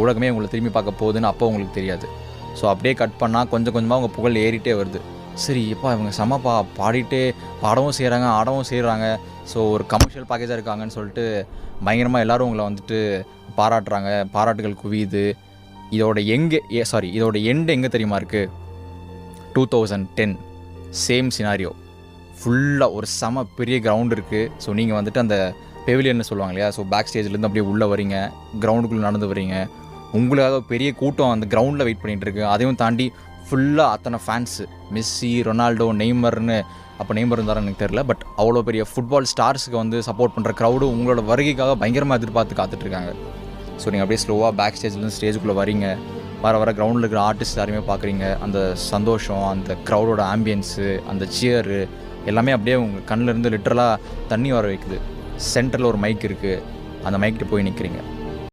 உலகமே உங்களை திரும்பி பார்க்க போகுதுன்னு அப்போ உங்களுக்கு தெரியாது. ஸோ அப்படியே கட் பண்ணால் கொஞ்சம் கொஞ்சமாக உங்கள் புகழ் ஏறிட்டே வருது. சரி எப்பா இவங்க செம்மப்பா பாடிட்டே பாடவும் செய்கிறாங்க ஆடவும் செய்கிறாங்க, ஸோ ஒரு கமர்ஷியல் பேக்கேஜாக இருக்காங்கன்னு சொல்லிட்டு பயங்கரமாக எல்லோரும் உங்களை வந்துட்டு பாராட்டுறாங்க, பாராட்டுகள் குவியுது. இதோட எண்டு எங்கே தெரியுமா இருக்குது? 2010 சேம் சினாரியோ. ஃபுல்லாக ஒரு செம பெரிய கிரவுண்ட் இருக்குது. ஸோ நீங்கள் வந்துட்டு அந்த பெவிலியன்னு சொல்லுவாங்க இல்லையா, ஸோ பேக் ஸ்டேஜ்லேருந்து அப்படியே உள்ளே வரீங்க, கிரவுண்டுக்குள்ளே நடந்து வரீங்க, உங்களுக்காக பெரிய கூட்டம் அந்த கிரவுண்டில் வெயிட் பண்ணிகிட்ருக்கு. அதையும் தாண்டி ஃபுல்லாக அத்தனை ஃபேன்ஸு, மெஸ்ஸி, ரொனால்டோ, நெய்மர்னு, அப்போ நெய்மர் இருந்தாலும் எனக்கு தெரில, பட் அவ்வளோ பெரிய ஃபுட்பால் ஸ்டார்ஸுக்கு வந்து சப்போர்ட் பண்ணுற க்ரௌடு உங்களோட வருகைக்காக பயங்கரமாக எதிர்பார்த்து காத்துட்ருக்காங்க. ஸோ நீங்கள் அப்படியே ஸ்லோவாக பேக் ஸ்டேஜ்லேருந்து ஸ்டேஜுக்குள்ளே வரீங்க, வர கிரவுண்டில் இருக்கிற ஆர்டிஸ்ட் எல்லாருமே பார்க்குறீங்க. அந்த சந்தோஷம், அந்த க்ரௌடோட ஆம்பியன்ஸு, அந்த சியரு எல்லாமே அப்படியே உங்கள் கண்ணிலேருந்து லிட்டரலாக தண்ணி வர வைக்குது. சென்டரில் ஒரு மைக் இருக்குது, அந்த மைக்கிட்ட போய் நிற்கிறீங்க.